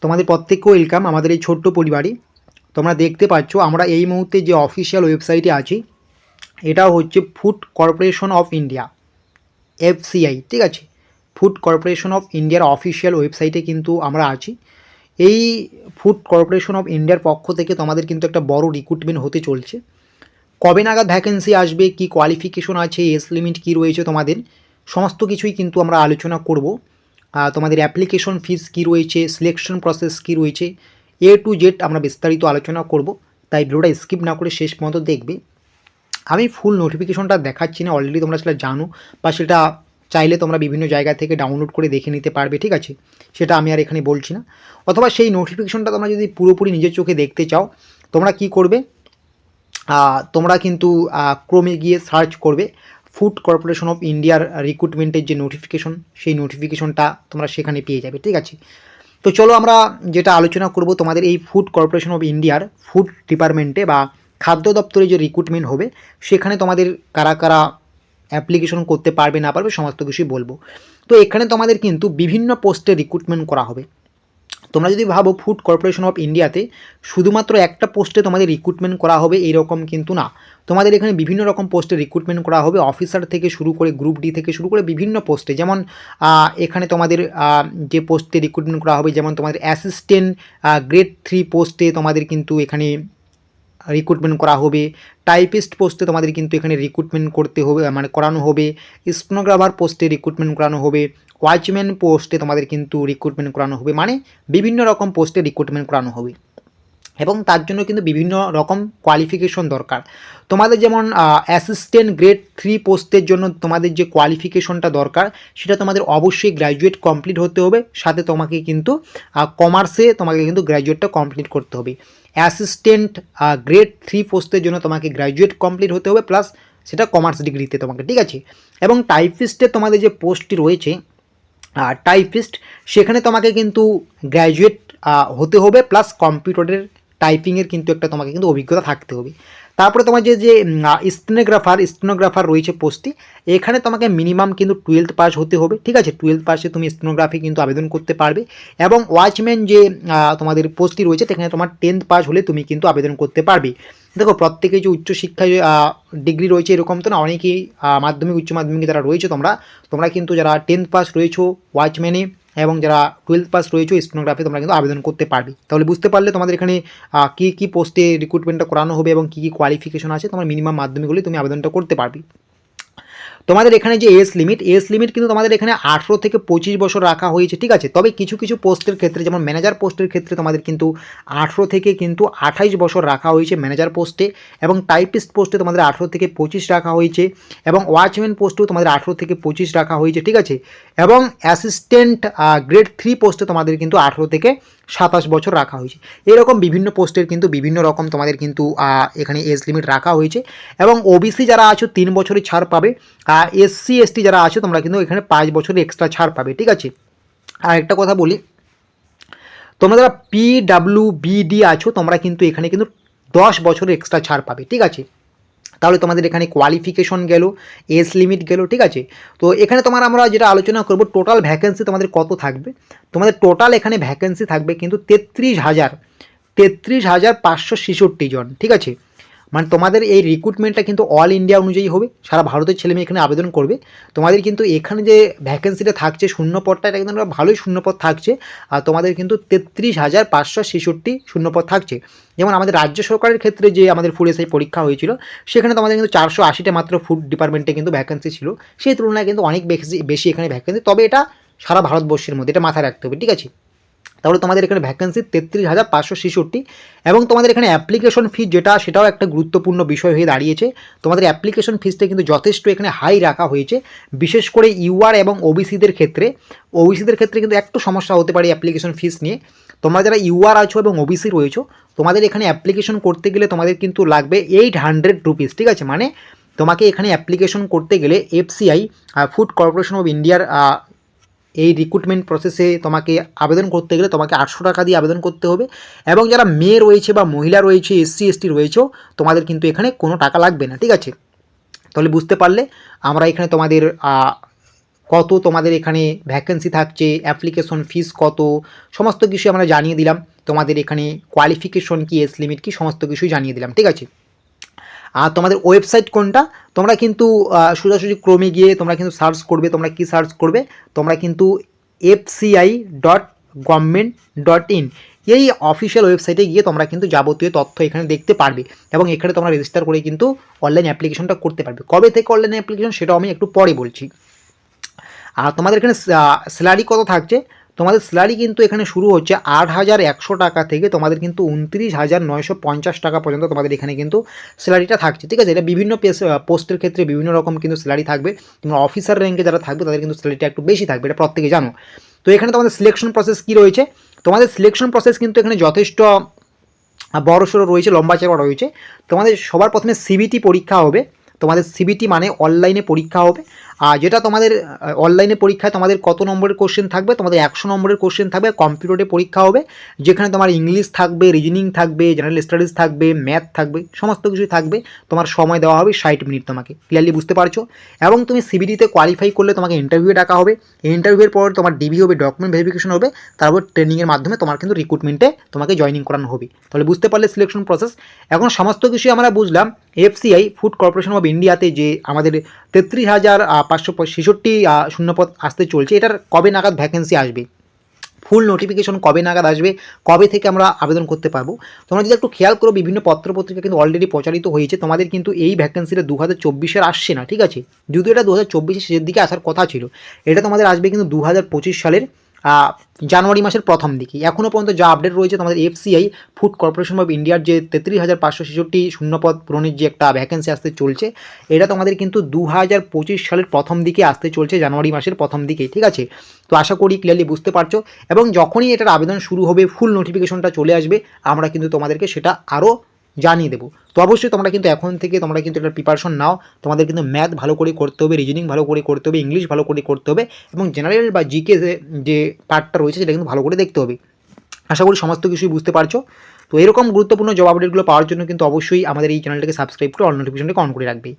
তোমাদের প্রত্যেককে ওয়েলকাম আমাদের এই ছোট্ট পরিবারে। তোমরা দেখতে পাচ্ছ আমরা এই মুহূর্তে যে অফিসিয়াল ওয়েবসাইটে আছি এটা হচ্ছে food corporation of India, FCI, ঠিক আছে। ফুড কর্পোরেশন অফ ইন্ডিয়ার অফিসিয়াল ওয়েবসাইটে কিন্তু আমরা আছি। এই ফুড কর্পোরেশন অফ ইন্ডিয়ার পক্ষ থেকে তোমাদের কিন্তু একটা বড় রিক্রুটমেন্ট হতে চলছে। কবে নাগাদ ভ্যাকেন্সি আসবে, কি কোয়ালিফিকেশন আছে, এজ লিমিট কী রয়েছে, তোমাদের সমস্ত কিছুই কিন্তু আমরা আলোচনা করব। তোমাদের অ্যাপ্লিকেশন ফিস কী রয়েছে, সিলেকশন প্রসেস কী রয়েছে, এ টু জেড আমরা বিস্তারিত আলোচনা করব। তাই ভিডিওটা স্কিপ না করে শেষ পর্যন্ত দেখবে। আমি ফুল নোটিফিকেশনটা দেখাচ্ছি না, অলরেডি তোমরা সেটা জানো, বা সেটা চাইলে তোমরা বিভিন্ন জায়গা থেকে ডাউনলোড করে দেখে নিতে পারবে, ঠিক আছে। সেটা আমি আর এখানে বলছি না। অথবা সেই নোটিফিকেশনটা তোমরা যদি পুরোপুরি নিজের চোখে দেখতে চাও, তোমরা কি করবে, তোমরা কিন্তু ক্রোমে গিয়ে সার্চ করবে ফুড কর্পোরেশন অফ ইন্ডিয়ার রিক্রুটমেন্টের যে নোটিফিকেশন, সেই নোটিফিকেশনটা তোমরা সেখানে পেয়ে যাবে, ঠিক আছে। তো চলো আমরা যেটা আলোচনা করব, তোমাদের এই ফুড কর্পোরেশন অফ ইন্ডিয়ার ফুড ডিপার্টমেন্টে বা খাদ্য দপ্তরে যে রিক্রুটমেন্ট হবে সেখানে তোমাদের কারা কারা অ্যাপ্লিকেশন করতে পারবে না পারবে সমস্ত কিছুই বলবো। তো এখানে তোমাদের কিন্তু বিভিন্ন পোস্টে রিক্রুটমেন্ট করা হবে। তোমরা যদি ভাবো ফুড কর্পোরেশন অফ ইন্ডিয়াতে শুধুমাত্র একটা পোস্টে তোমাদের রিক্রুটমেন্ট করা হবে এইরকম কিন্তু না, তোমাদের এখানে বিভিন্ন রকম পোস্টে রিক্রুটমেন্ট করা হবে, অফিসার থেকে শুরু করে গ্রুপ ডি থেকে শুরু করে বিভিন্ন পোস্টে। যেমন এখানে তোমাদের যে পোস্টে রিক্রুটমেন্ট করা হবে, যেমন তোমাদের অ্যাসিস্ট্যান্ট গ্রেড 3 পোস্টে তোমাদের কিন্তু এখানে রিক্রুটমেন্ট করা হবে, টাইপিস্ট পোস্টে তোমাদের কিন্তু এখানে রিক্রুটমেন্ট করতে হবে, মানে করানো হবে, স্টেনোগ্রাফার পোস্টে রিক্রুটমেন্ট করানো হবে, ওয়াচম্যান পোস্টে তোমাদের কিন্তু রিক্রুটমেন্ট করানো হবে, মানে বিভিন্ন রকম পোস্টে রিক্রুটমেন্ট করানো হবে। এবং তার জন্য কিন্তু বিভিন্ন রকম কোয়ালিফিকেশন দরকার। তোমাদের যেমন অ্যাসিস্ট্যান্ট গ্রেড 3 পোস্টের জন্য তোমাদের যে কোয়ালিফিকেশনটা দরকার সেটা তোমাদের অবশ্যই গ্র্যাজুয়েট কমপ্লিট হতে হবে, সাথে তোমাকে কিন্তু কমার্সে তোমাকে কিন্তু গ্র্যাজুয়েটটা কমপ্লিট করতে হবে। অ্যাসিস্ট্যান্ট গ্রেড 3 পোস্টের জন্য তোমাকে গ্র্যাজুয়েট কমপ্লিট হতে হবে, প্লাস সেটা কমার্স ডিগ্রিতে তোমাকে, ঠিক আছে। এবং টাইপিস্টের তোমাদের যে পোস্টটি রয়েছে টাইপিস্ট, সেখানে তোমাকে কিন্তু গ্র্যাজুয়েট হতে হবে, প্লাস কম্পিউটারের টাইপিংয়ের কিন্তু একটা তোমাকে কিন্তু অভিজ্ঞতা থাকতে হবে। তারপরে তোমার যে যে স্টেনোগ্রাফার রয়েছে পোস্টটি, এখানে তোমাকে মিনিমাম কিন্তু 12th পাস হতে হবে, ঠিক আছে। 12th পাসে তুমি স্টেনোগ্রাফি কিন্তু আবেদন করতে পারবে। এবং ওয়াচম্যান যে তোমাদের পোস্টটি রয়েছে সেখানে তোমার 10th পাস হলে তুমি কিন্তু আবেদন করতে পারবে। দেখো প্রত্যেকেই যে উচ্চশিক্ষায় ডিগ্রি রয়েছে এরকম তো না, অনেকেই মাধ্যমিক উচ্চ মাধ্যমিকে যারা রয়েছে তোমরা কিন্তু যারা 10th পাস রয়েছো ওয়াচম্যানে এবং যারা 12th পাস রয়েছে স্টেনোগ্রাফি তোমরা কিন্তু আবেদন করতে পারবে। তাহলে বুঝতে পারলে তোমাদের এখানে কী পোস্টে রিক্রুটমেন্টটা করানো হবে এবং কী কোয়ালিফিকেশন আছে, তোমার মিনিমাম মাধ্যমিক হলে তুমি আবেদনটা করতে পারবে। তোমাদের এখানে যে এজ লিমিট কিন্তু তোমাদের এখানে 18 থেকে 25 বছর রাখা হয়েছে, ঠিক আছে। তবে কিছু কিছু পোস্টের ক্ষেত্রে, যেমন ম্যানেজার পোস্টের ক্ষেত্রে তোমাদের কিন্তু 18 থেকে কিন্তু 28 বছর রাখা হয়েছে ম্যানেজার পোস্টে, এবং টাইপিস্ট পোস্টে তোমাদের 18 থেকে 25 রাখা হয়েছে, এবং ওয়াচম্যান পোস্টেও তোমাদের 18 থেকে 25 রাখা হয়েছে, ঠিক আছে। এবং অ্যাসিস্ট্যান্ট গ্রেড 3 পোস্টে তোমাদের কিন্তু 18 থেকে 27 বছর রাখা হয়েছে। এরকম বিভিন্ন পোস্টের কিন্তু বিভিন্ন রকম তোমাদের কিন্তু এখানে এজ লিমিট রাখা হয়েছে। এবং ওবিসি যারা আছো 3 বছরের ছাড় পাবে, এসসি এসটি যারা আছো তোমরা কিন্তু এখানে 5 বছরের এক্সট্রা ছাড় পাবে, ঠিক আছে। আর একটা কথা বলি, তোমরা যারা পিডাব্লিউবিডি আছো তোমরা কিন্তু এখানে কিন্তু 10 বছরের এক্সট্রা ছাড় পাবে, ঠিক আছে। তাহলে তোমাদের এখানে কোয়ালিফিকেশন গেল, এজ লিমিট গেল, ঠিক আছে। তো এখানে আমরা যেটা আলোচনা করব, টোটাল ভ্যাকেন্সি তোমাদের কত থাকবে। তোমাদের টোটাল এখানে ভ্যাকেন্সি থাকবে কিন্তু 33,566 জন, ঠিক আছে। মানে তোমাদের এই রিক্রুটমেন্টটা কিন্তু অল ইন্ডিয়া অনুযায়ী হবে, সারা ভারতের ছেলেমেয়ে এখানে আবেদন করবে। তোমাদের কিন্তু এখানে যে ভ্যাকেন্সিটা থাকছে শূন্যপদটা, এটা কিন্তু ভালোই শূন্যপদ থাকছে। আর তোমাদের কিন্তু 33,566 শূন্যপদ থাকছে। যেমন আমাদের রাজ্য সরকারের ক্ষেত্রে যে আমাদের ফুড এসআই পরীক্ষা হয়েছিল সেখানে তোমাদের কিন্তু 480টা মাত্র ফুড ডিপার্টমেন্টে কিন্তু ভ্যাকেন্সি ছিল, সেই তুলনায় কিন্তু অনেক বেশি এখানে ভ্যাকেন্সি। তবে এটা সারা ভারতবর্ষের মধ্যে, এটা মাথায় রাখতে হবে, ঠিক আছে। তাহলে তোমাদের এখানে ভ্যাকেন্সি 33,566। এবং তোমাদের এখানে অ্যাপ্লিকেশন ফি সেটাও একটা গুরুত্বপূর্ণ বিষয় হয়ে দাঁড়িয়েছে। তোমাদের অ্যাপ্লিকেশন ফিসটা কিন্তু যথেষ্ট এখানে হাই রাখা হয়েছে, বিশেষ করে ইউআর এবং ওবিসিদের ক্ষেত্রে কিন্তু একটু সমস্যা হতে পারে অ্যাপ্লিকেশন ফিস নিয়ে। তোমরা যারা ইউআর আছো এবং ওবিসি রয়েছো তোমাদের এখানে অ্যাপ্লিকেশন করতে গেলে তোমাদের কিন্তু লাগবে 800 রুপিস, ঠিক আছে। মানে তোমাকে এখানে অ্যাপ্লিকেশন করতে গেলে এফসিআই ফুড কর্পোরেশন অফ ইন্ডিয়ার এই রিক্রুটমেন্ট প্রসেসে তোমাকে আবেদন করতে গেলে তোমাকে 800 টাকা দিয়ে আবেদন করতে হবে। এবং যারা মেয়ে রয়েছে বা মহিলা রয়েছে, এসসি এসটি রয়েছেও, তোমাদের কিন্তু এখানে কোনো টাকা লাগবে না, ঠিক আছে। তাহলে বুঝতে পারলে আমরা এখানে তোমাদের কত তোমাদের এখানে ভ্যাকেন্সি থাকছে, অ্যাপ্লিকেশন ফিস কত, সমস্ত কিছু আমরা জানিয়ে দিলাম। তোমাদের এখানে কোয়ালিফিকেশন কি, এজ লিমিট কি, সমস্ত কিছুই জানিয়ে দিলাম, ঠিক আছে। আর তোমাদের ওয়েবসাইট কোনটা, তোমরা কিন্তু সোজাসুজি ক্রোমে গিয়ে তোমরা কিন্তু সার্চ করবে। তোমরা কি সার্চ করবে, তোমরা কিন্তু fci.government.in এই অফিসিয়াল ওয়েবসাইটে গিয়ে তোমরা কিন্তু যাবতীয় তথ্য এখানে দেখতে পারবে এবং এখানে তোমরা রেজিস্টার করে কিন্তু অনলাইন অ্যাপ্লিকেশনটা করতে পারবে। কবে থেকে অনলাইন অ্যাপ্লিকেশন সেটাও আমি একটু পরে বলছি। আর তোমাদের এখানে স্যালারি কত থাকছে, তোমাদের স্যালারি কিন্তু এখানে শুরু হচ্ছে 8,100 টাকা থেকে তোমাদের কিন্তু 29,950 টাকা পর্যন্ত তোমাদের এখানে কিন্তু স্যালারিটা থাকছে, ঠিক আছে। এটা বিভিন্ন পোস্টের ক্ষেত্রে বিভিন্ন রকম কিন্তু স্যালারি থাকবে। তোমরা অফিসার র্যাঙ্কে যারা থাকবে তাদের কিন্তু স্যালারিটা একটু বেশি থাকবে, এটা প্রত্যেকে জানো। তো এখানে তোমাদের সিলেকশন প্রসেস কী রয়েছে, তোমাদের সিলেকশন প্রসেস কিন্তু এখানে যথেষ্ট বড়সড় রয়েছে, লম্বা চড়া রয়েছে। তোমাদের সবার প্রথমে সিবিটি পরীক্ষা হবে। তোমাদের সিবিটি মানে অনলাইনে পরীক্ষা হবে। আর যেটা তোমাদের অনলাইনে পরীক্ষায় তোমাদের কত নম্বরের কোশ্চেন থাকবে, তোমাদের 100 নম্বরের কোশ্চেন থাকবে। কম্পিউটারে পরীক্ষা হবে, যেখানে তোমার ইংলিশ থাকবে, রিজনিং থাকবে, জেনারেল স্টাডিজ থাকবে, ম্যাথ থাকবে, সমস্ত কিছুই থাকবে। তোমার সময় দেওয়া হবে 60 মিনিট, তোমাকে ক্লিয়ারলি বুঝতে পারছো। এবং তুমি সিবিটিতে কোয়ালিফাই করলে তোমাকে ইন্টারভিউ ডাকা হবে। এই ইন্টারভিউয়ের পর তোমার ডিবি হবে, ডকুমেন্ট ভেরিফিকেশন হবে, তারপর ট্রেনিংয়ের মাধ্যমে তোমার কিন্তু রিক্রুটমেন্টে তোমাকে জয়েনিং করানো হবে। তাহলে বুঝতে পারলে সিলেকশন প্রসেস। এখন সমস্ত কিছুই আমরা বুঝলাম। এফসিআই ফুড কর্পোরেশন অফ ইন্ডিয়াতে যে আমাদের 33,566 শূন্যপদ আসতে চলছে, এটার কবে নাগাদ ভ্যাকেন্সি আসবে, ফুল নোটিফিকেশন কবে নাগাদ আসবে, কবে থেকে আমরা আবেদন করতে পারবো, তোমরা যদি একটু খেয়াল করো বিভিন্ন পত্রপত্রিকা কিন্তু অলরেডি প্রচারিত হয়েছে। তোমাদের কিন্তু এই ভ্যাকেন্সিটা 2024-এর আসছে না, ঠিক আছে। যদিও এটা 2024-এর শেষের দিকে আসার কথা ছিল, এটা তোমাদের আসবে কিন্তু 2025 সালের জানুয়ারি মাসের প্রথম দিকে। এখনও পর্যন্ত যা আপডেট রয়েছে, তোমাদের এফসিআই ফুড কর্পোরেশন অফ ইন্ডিয়ার যে 33,566 শূন্যপদ পূরণের যে একটা ভ্যাকেন্সি আসতে চলছে, এটা তোমাদের কিন্তু 2025 সালের প্রথম দিকে আসতে চলছে, জানুয়ারি মাসের প্রথম দিকে, ঠিক আছে। তো আশা করি ক্লিয়ারলি বুঝতে পারছো। এবং যখনই এটার আবেদন শুরু হবে, ফুল নোটিফিকেশনটা চলে আসবে, আমরা কিন্তু তোমাদেরকে সেটা আরও জানিয়ে দেবো। তো অবশ্যই তোমরা কিন্তু এখন থেকে তোমরা কিন্তু এটার প্রিপারেশন নাও। তোমাদের কিন্তু ম্যাথ ভালো করে করতে হবে, রিজনিং ভালো করে করতে হবে, ইংলিশ ভালো করে করতে হবে এবং জেনারেল বা জিকে যে পার্টটা রয়েছে সেটা কিন্তু ভালো করে দেখতে হবে। আশা করি সমস্ত কিছুই বুঝতে পারছো। তো এরকম গুরুত্বপূর্ণ জব আপডেটগুলো পাওয়ার জন্য কিন্তু অবশ্যই আমাদের এই চ্যানেলটাকে সাবস্ক্রাইব করে অল নোটিফিকেশনটাকে অন করে রাখবে।